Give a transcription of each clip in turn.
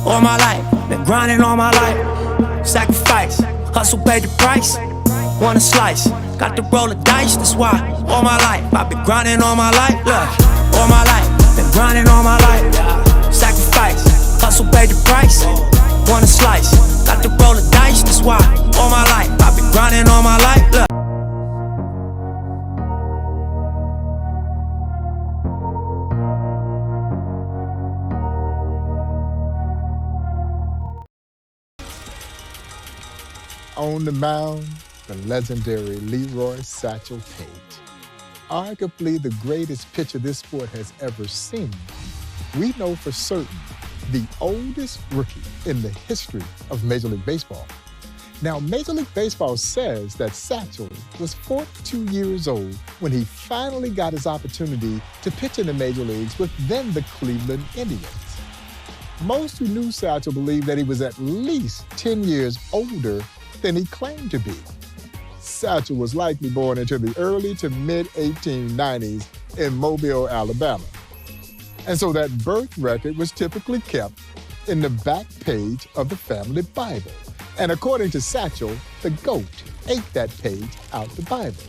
all my life. Been grinding all my life. Sacrifice, hustle paid the price. Want a slice, got to roll the dice. That's why all my life I've been grinding all my life. Look, all my life, been grinding all my life. Sacrifice, hustle paid the price. Want a slice, got to roll the dice. That's why all my life I've been grinding all my life. Look. On the mound, the legendary Leroy Satchel Paige. Arguably the greatest pitcher this sport has ever seen. We know for certain the oldest rookie in the history of Major League Baseball. Now, Major League Baseball says that Satchel was 42 years old when he finally got his opportunity to pitch in the major leagues with then the Cleveland Indians. Most who knew Satchel believed that he was at least 10 years older than he claimed to be. Satchel was likely born into the early to mid-1890s in Mobile, Alabama. And so that birth record was typically kept in the back page of the family Bible. And according to Satchel, the goat ate that page out the Bible.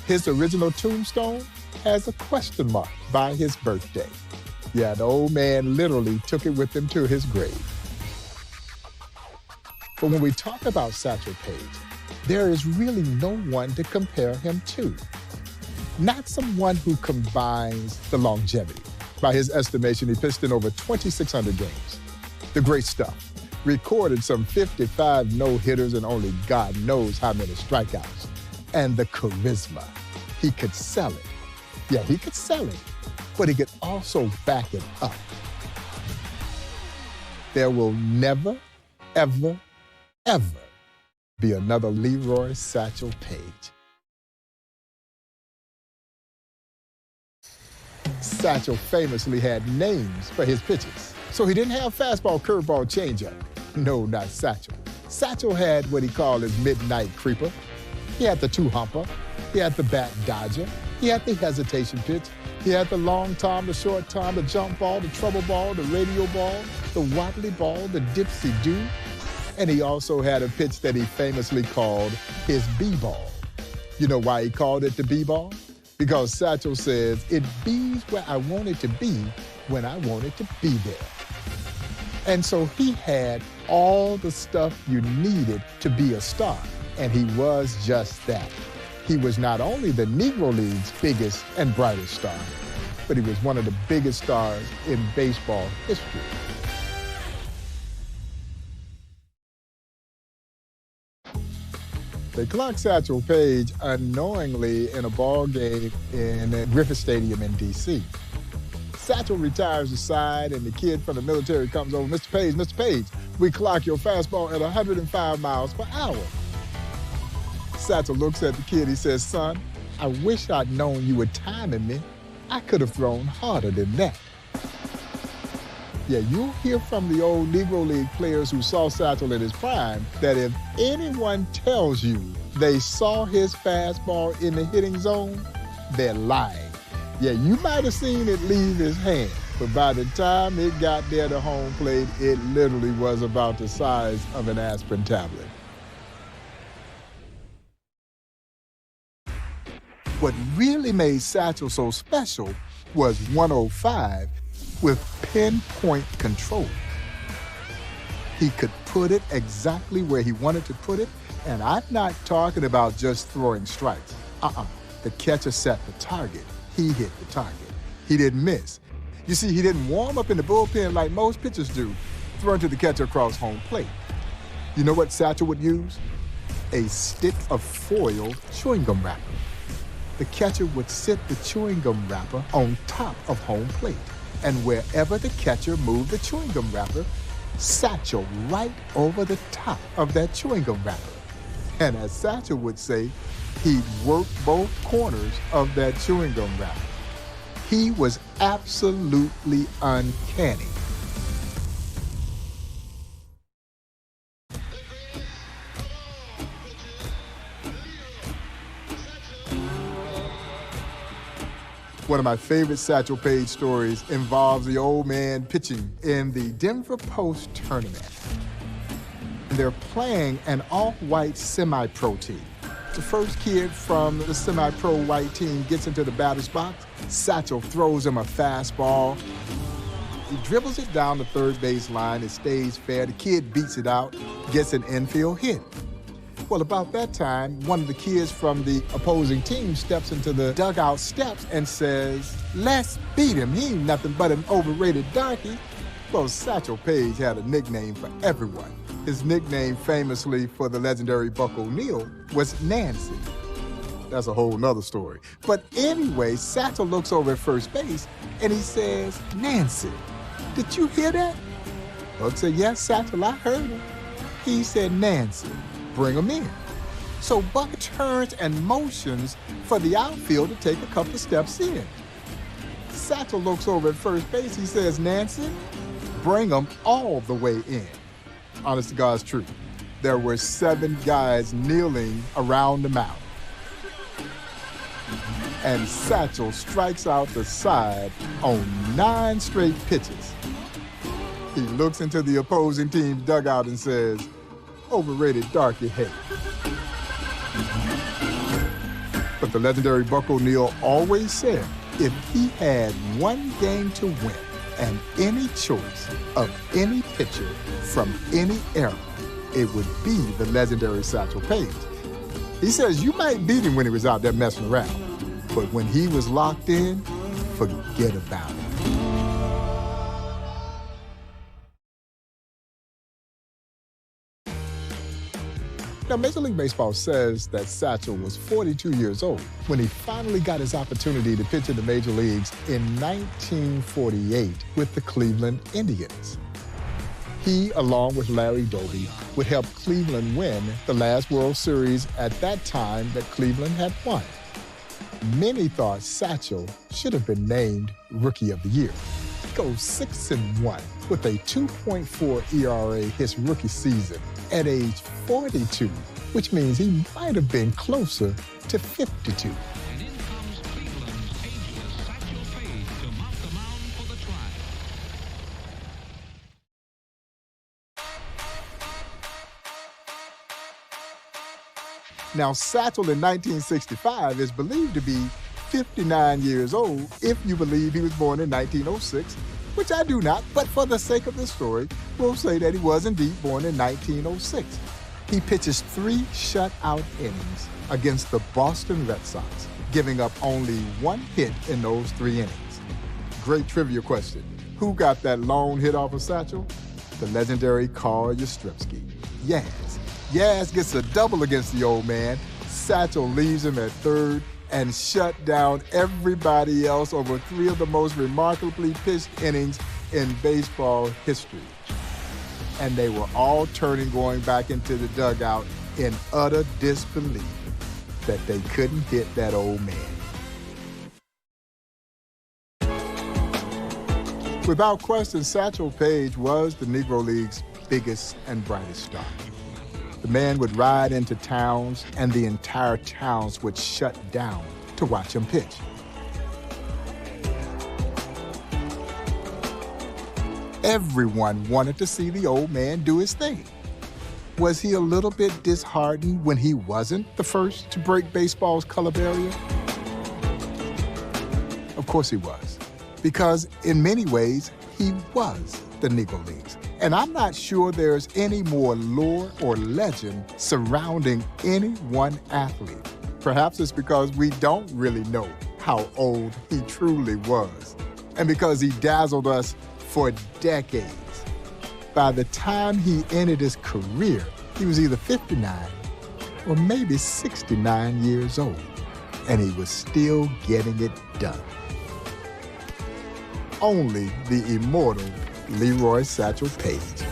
His original tombstone has a question mark by his birthday. Yeah, the old man literally took it with him to his grave. But when we talk about Satchel Paige, there is really no one to compare him to. Not someone who combines the longevity. By his estimation, he pitched in over 2,600 games. The great stuff. Recorded some 55 no-hitters and only God knows how many strikeouts. And the charisma. He could sell it. Yeah, he could sell it, but he could also back it up. There will never, ever be another Leroy Satchel Paige. Satchel famously had names for his pitches. So he didn't have fastball, curveball, changeup. No, not Satchel. Satchel had what he called his midnight creeper. He had the two-humper. He had the back dodger. He had the hesitation pitch. He had the long tom, the short tom, the jump ball, the trouble ball, the radio ball, the wobbly ball, the dipsy-do. And he also had a pitch that he famously called his B-ball. You know why he called it the B-ball? Because Satchel says, it bees where I want it to be when I want it to be there. And so he had all the stuff you needed to be a star, and he was just that. He was not only the Negro League's biggest and brightest star, but he was one of the biggest stars in baseball history. They clocked Satchel Paige unknowingly in a ball game in Griffith Stadium in D.C. Satchel retires aside, and the kid from the military comes over. Mr. Paige, we clock your fastball at 105 miles per hour. Satchel looks at the kid. He says, son, I wish I'd known you were timing me. I could have thrown harder than that. Yeah, you'll hear from the old Negro League players who saw Satchel in his prime that if anyone tells you they saw his fastball in the hitting zone, they're lying. Yeah, you might have seen it leave his hand, but by the time it got there to home plate, it literally was about the size of an aspirin tablet. What really made Satchel so special was 105 with pinpoint control. He could put it exactly where he wanted to put it, and I'm not talking about just throwing strikes. The catcher set the target. He hit the target. He didn't miss. You see, he didn't warm up in the bullpen like most pitchers do, throwing to the catcher across home plate. You know what Satchel would use? A stick of foil chewing gum wrapper. The catcher would sit the chewing gum wrapper on top of home plate. And wherever the catcher moved the chewing gum wrapper, Satchel right over the top of that chewing gum wrapper. And as Satchel would say, he'd work both corners of that chewing gum wrapper. He was absolutely uncanny. One of my favorite Satchel Paige stories involves the old man pitching in the Denver Post tournament. They're playing an all-white semi-pro team. The first kid from the semi-pro white team gets into the batter's box. Satchel throws him a fastball. He dribbles it down the third base line. It stays fair. The kid beats it out, gets an infield hit. Well, about that time, one of the kids from the opposing team steps into the dugout steps and says, "Let's beat him. He ain't nothing but an overrated darky." Well, Satchel Paige had a nickname for everyone. His nickname, famously for the legendary Buck O'Neil, was Nancy. That's a whole nother story. But anyway, Satchel looks over at first base and he says, "Nancy, did you hear that?" Buck said, "Yes, Satchel, I heard him." He said, "Nancy, bring him in." So Buck turns and motions for the outfield to take a couple of steps in. Satchel looks over at first base. He says, "Nancy, bring him all the way in." Honest to God's truth. There were 7 guys kneeling around the mound. And Satchel strikes out the side on 9 straight pitches. He looks into the opposing team's dugout and says, "Overrated darky hate." But the legendary Buck O'Neil always said, if he had one game to win and any choice of any pitcher from any era, it would be the legendary Satchel Paige. He says you might beat him when he was out there messing around, but when he was locked in, forget about it. Now, Major League Baseball says that Satchel was 42 years old when he finally got his opportunity to pitch in the major leagues in 1948 with the Cleveland Indians. He, along with Larry Doby, would help Cleveland win the last World Series at that time that Cleveland had won. Many thought Satchel should have been named Rookie of the Year. He goes 6-1 with a 2.4 ERA his rookie season at age 42, which means he might have been closer to 52. And in comes Cleveland's ageless Satchel Paige to mount the mound for the Tribe. Now, Satchel in 1965 is believed to be 59 years old if you believe he was born in 1906, which I do not, but for the sake of the story, we'll say that he was indeed born in 1906. He pitches 3 shutout innings against the Boston Red Sox, giving up only 1 hit in those 3 innings. Great trivia question. Who got that lone hit off of Satchel? The legendary Carl Yastrzemski. Yaz. Yaz gets a double against the old man. Satchel leaves him at third and shut down everybody else over 3 of the most remarkably pitched innings in baseball history. And they were all turning, going back into the dugout in utter disbelief that they couldn't hit that old man. Without question, Satchel Paige was the Negro League's biggest and brightest star. The man would ride into towns, and the entire towns would shut down to watch him pitch. Everyone wanted to see the old man do his thing. Was he a little bit disheartened when he wasn't the first to break baseball's color barrier? Of course he was, because in many ways, he was the Negro Leagues. And I'm not sure there's any more lore or legend surrounding any one athlete. Perhaps it's because we don't really know how old he truly was, and because he dazzled us for decades. By the time he ended his career, he was either 59 or maybe 69 years old, and he was still getting it done. Only the immortal Leroy Satchel Paige.